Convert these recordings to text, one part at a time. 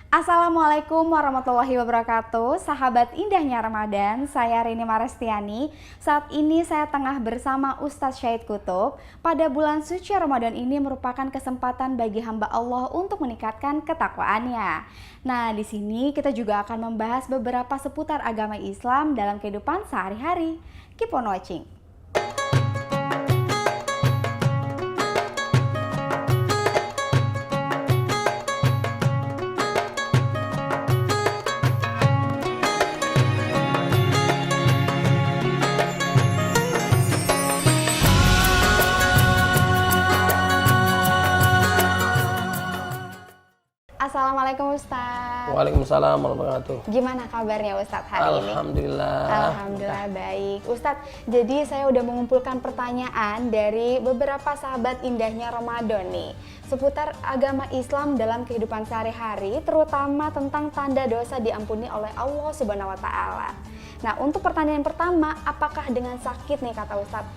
Assalamualaikum warahmatullahi wabarakatuh. Sahabat indahnya Ramadan, saya Rini Marestiani. Saat ini saya tengah bersama Ustadz Syahid Kutub. Pada bulan suci Ramadan ini merupakan kesempatan bagi hamba Allah untuk meningkatkan ketakwaannya. Nah, di sini kita juga akan membahas beberapa seputar agama Islam dalam kehidupan sehari-hari. Keep on watching. Assalamualaikum Ustadz. Waalaikumsalam warahmatullahi wabarakatuh. Gimana kabarnya Ustadz hari ini? Alhamdulillah. Alhamdulillah baik. Ustadz, jadi saya udah mengumpulkan pertanyaan dari beberapa sahabat indahnya Ramadan nih seputar agama Islam dalam kehidupan sehari-hari, terutama tentang tanda dosa diampuni oleh Allah Subhanahu wa taala. Nah, untuk pertanyaan pertama, apakah dengan sakit nih kata Ustadz,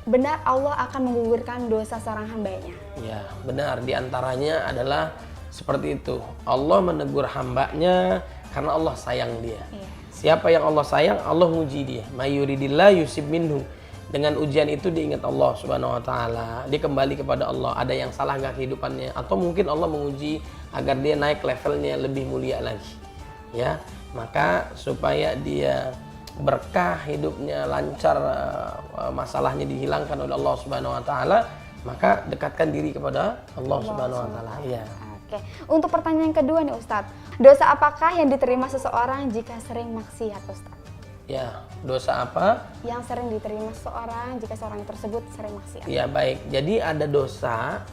benar Allah akan menggugurkan dosa seorang hambanya? Ya, benar. Di antaranya adalah seperti itu. Allah menegur hambanya karena Allah sayang dia. Iya. Siapa yang Allah sayang, Allah nguji dia. Mayuridillah yusib minhu. Dengan ujian itu diingat Allah Subhanahu wa taala. Dia kembali kepada Allah. Ada yang salah nggak kehidupannya, atau mungkin Allah menguji agar dia naik levelnya lebih mulia lagi. Ya, maka supaya dia berkah hidupnya, lancar, masalahnya dihilangkan oleh Allah Subhanahu wa taala, maka dekatkan diri kepada Allah Subhanahu wa taala. Ya. Oke, untuk pertanyaan kedua nih Ustadz, dosa apakah yang diterima seseorang jika sering maksiat Ustadz? Ya, dosa apa? Yang sering diterima seseorang jika seorang tersebut sering maksiat. Ya, baik. Jadi ada dosa,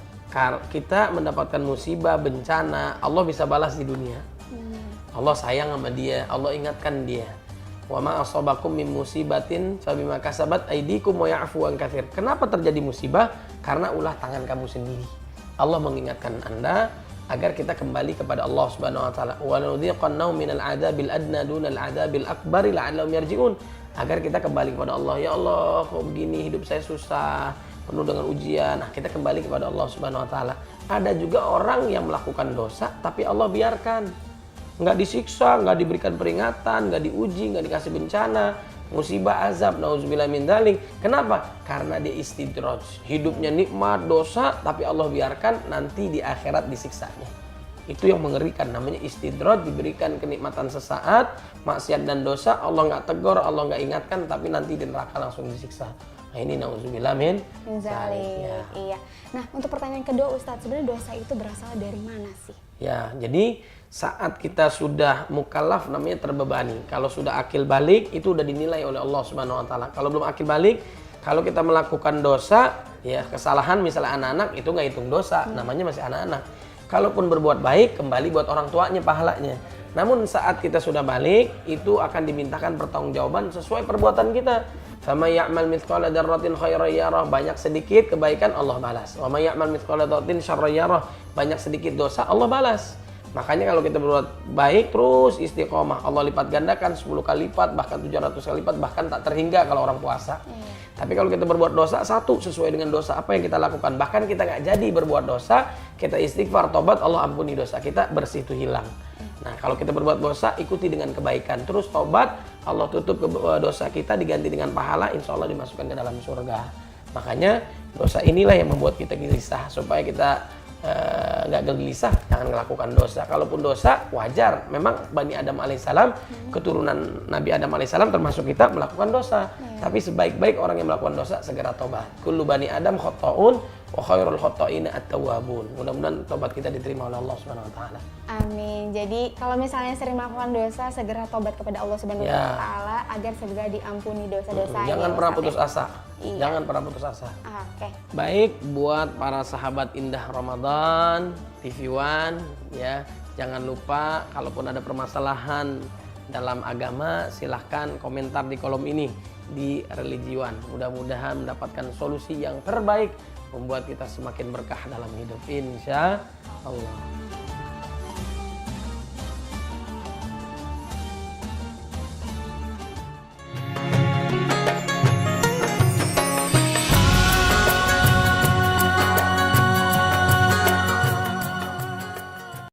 kita mendapatkan musibah, bencana, Allah bisa balas di dunia. Allah sayang sama dia, Allah ingatkan dia. Wa ma asabakum min musibatin fabima kasabat aydikum wa ya'fu an katsir. Kenapa terjadi musibah? Karena ulah tangan kamu sendiri. Allah mengingatkan Anda agar kita kembali kepada Allah Subhanahu wa taala. Wa nudhiqannahum minal adzabil adna dunal adzabil akbari la'allahum yarji'un. Agar kita kembali kepada Allah. Ya Allah, kok begini, hidup saya susah, penuh dengan ujian. Nah, kita kembali kepada Allah Subhanahu wa taala. Ada juga orang yang melakukan dosa tapi Allah biarkan. Nggak disiksa, nggak diberikan peringatan, nggak diuji, nggak dikasih bencana, musibah, azab, nauzubillah min dzalik. Kenapa? Karena dia istidraj. Hidupnya nikmat, dosa, tapi Allah biarkan, nanti di akhirat disiksanya. Itu yang mengerikan, namanya istidraj, diberikan kenikmatan sesaat, maksiat dan dosa, Allah nggak tegur, Allah nggak ingatkan, tapi nanti di neraka langsung disiksa. Nah, ini nauzubillah min dzalik. Ya. Iya. Nah, untuk pertanyaan kedua Ustadz, sebenarnya dosa itu berasal dari mana sih? Ya, jadi saat kita sudah mukallaf namanya terbebani. Kalau sudah akil balik itu udah dinilai oleh Allah Subhanahu wa taala. Kalau belum akil balik, kalau kita melakukan dosa, ya kesalahan misalnya anak-anak itu nggak hitung dosa, namanya masih anak-anak. Kalaupun berbuat baik, kembali buat orang tuanya pahalanya. Namun saat kita sudah balik, itu akan dimintakan pertanggungjawaban sesuai perbuatan kita. Fama ya'mal mithqala dzarratin khairan yarah, banyak sedikit kebaikan Allah balas. Wa may ya'mal mithqala dzarratin syarran yarah, banyak sedikit dosa Allah balas. Makanya kalau kita berbuat baik terus istiqomah, Allah lipat gandakan 10 kali lipat, bahkan 700 kali lipat, bahkan tak terhingga kalau orang puasa. Tapi kalau kita berbuat dosa, satu sesuai dengan dosa apa yang kita lakukan. Bahkan kita nggak jadi berbuat dosa, kita istighfar, tobat, Allah ampuni dosa kita, bersih itu hilang. Nah, kalau kita berbuat dosa, ikuti dengan kebaikan. Terus tobat, Allah tutup dosa kita, diganti dengan pahala, insya Allah dimasukkan ke dalam surga. Makanya dosa inilah yang membuat kita gelisah, supaya kita nggak gelisah, jangan melakukan dosa. Kalaupun dosa wajar, memang Bani Adam alaihissalam, keturunan Nabi Adam alaihissalam termasuk kita melakukan dosa. Tapi sebaik-baik orang yang melakukan dosa segera tobat. Kullu Bani Adam khotta'un wa khairul khotta'ina at-tawwabun. Mudah-mudahan tobat kita diterima oleh Allah Subhanahu wa taala. Amin. Jadi kalau misalnya sering melakukan dosa, segera tobat kepada Allah Subhanahu wa taala agar segera diampuni dosa-dosanya. Jangan pernah putus asa. Iya. Jangan pernah putus asa. Oke. Baik, buat para sahabat indah Ramadan, TV One, ya, jangan lupa kalaupun ada permasalahan dalam agama, silahkan komentar di kolom ini di Religi One. Mudah-mudahan mendapatkan solusi yang terbaik, membuat kita semakin berkah dalam hidup, insya Allah.